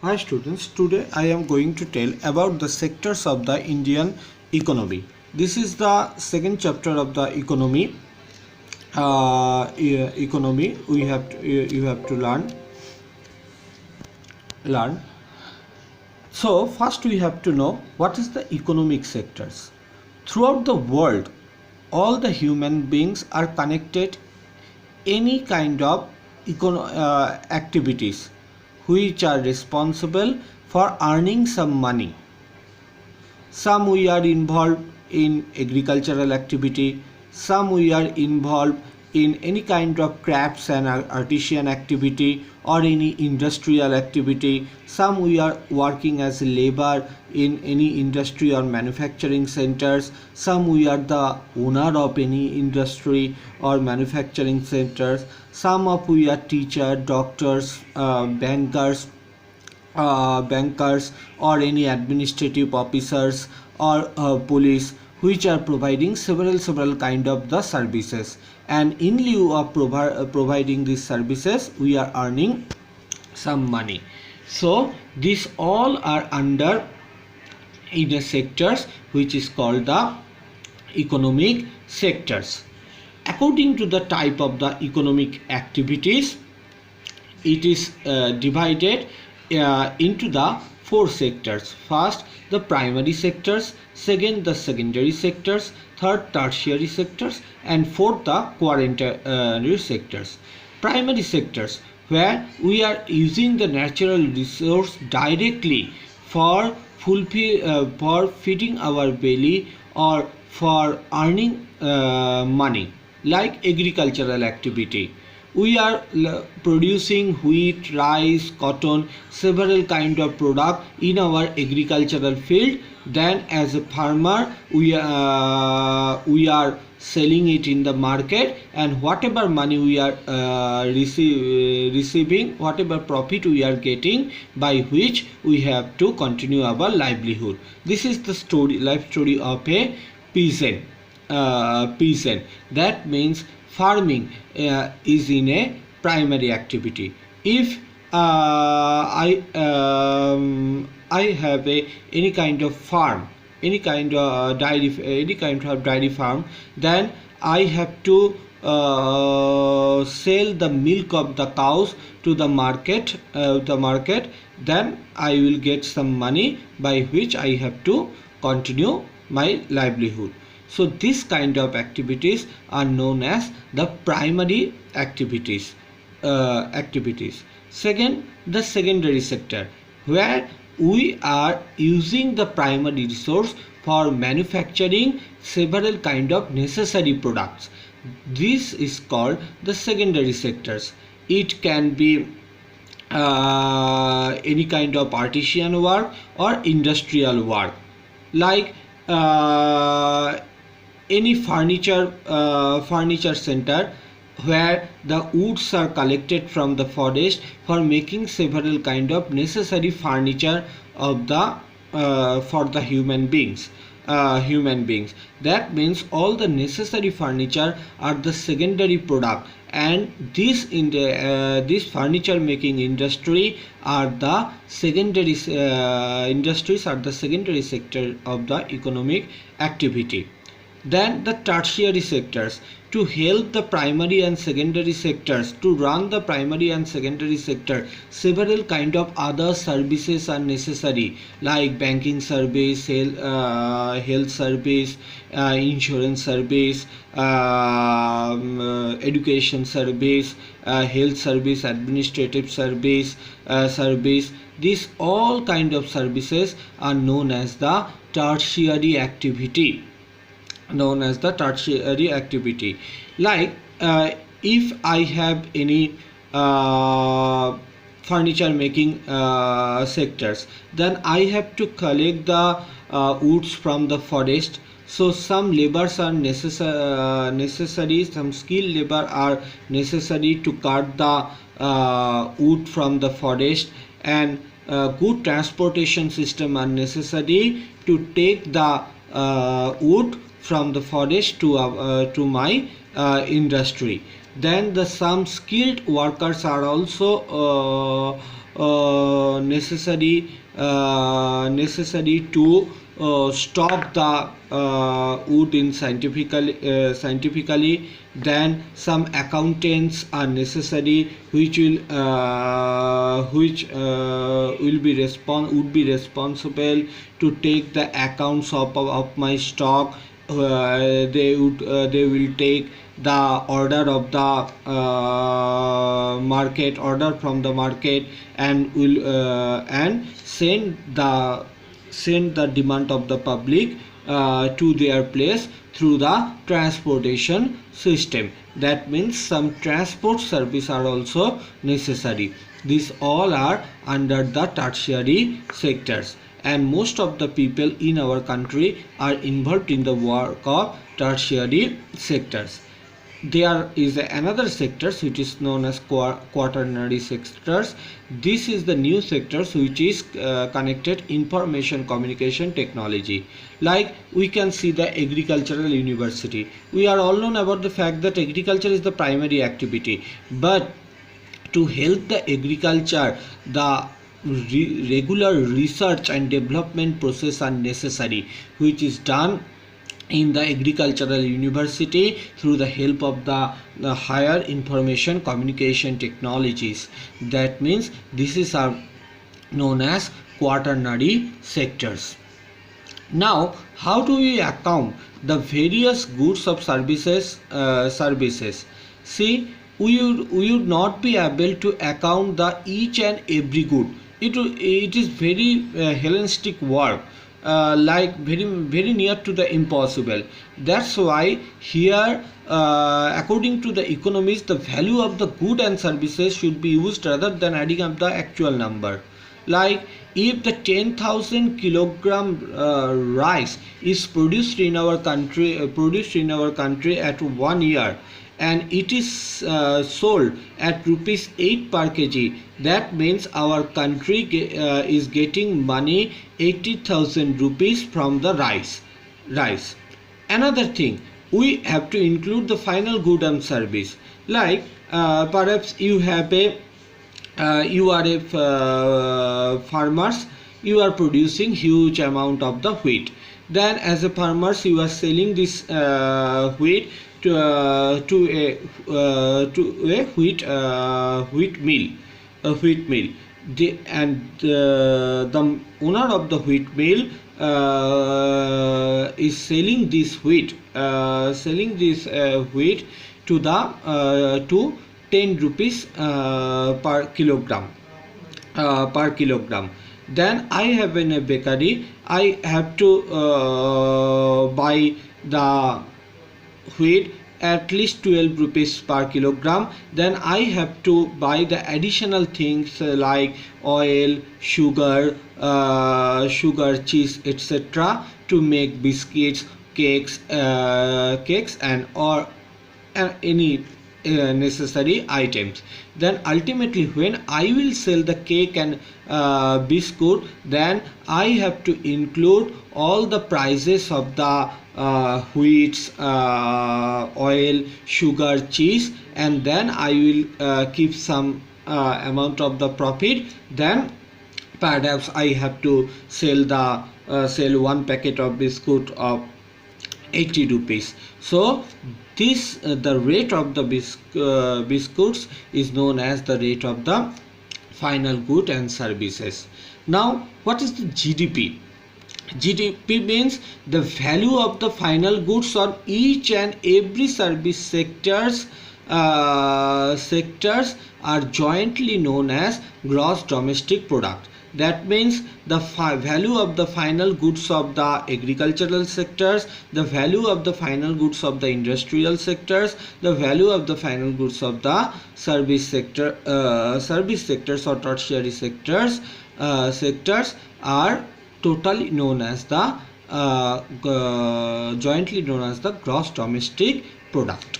Hi students, today I am going to tell about the sectors of the Indian economy. This is the second chapter of the economy. Economy we have to, you have to learn. So first we have to know what is the economic sectors. Throughout the world, all the human beings are connected any kind of activities which are responsible for earning some money. Some we are involved in agricultural activity, some we are involved in any kind of crafts and artisan activity or any industrial activity. Some we are working as labor in any industry or manufacturing centers. Some we are the owner of any industry or manufacturing centers. Some of we are teacher, doctors, bankers or any administrative officers or police, which are providing several kind of the services, and in lieu of providing these services we are earning some money. So these all are under in a sectors which is called the economic sectors. According to the type of the economic activities, it is divided into the four sectors. First, the primary sectors, second, the secondary sectors, third, tertiary sectors, and fourth, the quaternary sectors. Primary sectors, where we are using the natural resource directly for for feeding our belly or for earning money, like agricultural activity. We are producing wheat, rice, cotton, several kind of product in our agricultural field. Then as a farmer we are selling it in the market, and whatever money we are receiving, whatever profit we are getting, by which we have to continue our livelihood. This is the life story of a peasant. That means farming is in a primary activity. If I have any kind of farm, any kind of dairy farm, then I have to sell the milk of the cows to the market. Then I will get some money by which I have to continue my livelihood. So this kind of activities are known as the primary activities. Second, the secondary sector, where we are using the primary resource for manufacturing several kind of necessary products. This is called the secondary sectors. It can be any kind of artisan work or industrial work, like any furniture center, where the woods are collected from the forest for making several kind of necessary furniture of the for the human beings. That means all the necessary furniture are the secondary product, and this furniture making industry are the secondary industries are the secondary sector of the economic activity. Then the tertiary sectors, to help the primary and secondary sectors to run the primary and secondary sector, several kind of other services are necessary, like banking service, health service, insurance service, education service, health service, administrative service. These all kind of services are known as the tertiary activity. Like if I have any furniture making sectors, then I have to collect the woods from the forest. So some labors are necessary, some skilled labor are necessary to cut the wood from the forest, and good transportation system are necessary to take the wood from the forest to my industry. Then the some skilled workers are also necessary to stock the wood in scientifically. Then some accountants are necessary, which will would be responsible to take the accounts of my stock. They will take the order of the order from the market, and will and send the demand of the public to their place through the transportation system. That means some transport service are also necessary. These all are under the tertiary sectors, and most of the people in our country are involved in the work of tertiary sectors. There is another sectors which is known as quaternary sectors. This is the new sectors which is connected information communication technology. Like we can see the agricultural university. We are all known about the fact that agriculture is the primary activity, but to help the agriculture, the regular research and development process are necessary, which is done in the agricultural university through the help of the higher information communication technologies. That means this is known as quaternary sectors. Now, how do we account the various goods of services? See, we would not be able to account the each and every good. It is very Hellenistic work. Like very near to the impossible. That's why here according to the economists, the value of the good and services should be used rather than adding up the actual number. Like if the 10,000 kilogram rice is produced in our country at 1 year, and it is sold at rupees 8 per kg, that means our country is getting money 80,000 rupees from the rice. Another thing, we have to include the final good and service. Like perhaps you are a farmers, you are producing huge amount of the wheat. Then as a farmers, you are selling this wheat to a wheat mill. The owner of the wheat mill is selling this wheat to the to 10 rupees per kilogram. Then I have in a bakery, I have to buy the wheat at least 12 rupees per kilogram. Then I have to buy the additional things like oil, sugar, cheese, etc. to make biscuits, cakes, and any necessary items. Then ultimately when I will sell the cake and biscuit, then I have to include all the prices of the wheats, oil, sugar, cheese, and then I will keep some amount of the profit. Then perhaps I have to sell one packet of biscuit of 80 rupees. So this the rate of the biscuits is known as the rate of the final good and services. Now what is the GDP? GDP means the value of the final goods on each and every service sectors are jointly known as gross domestic product. That means the value of the final goods of the agricultural sectors, the value of the final goods of the industrial sectors, the value of the final goods of the service sectors or tertiary sectors are totally known as the jointly known as the gross domestic product.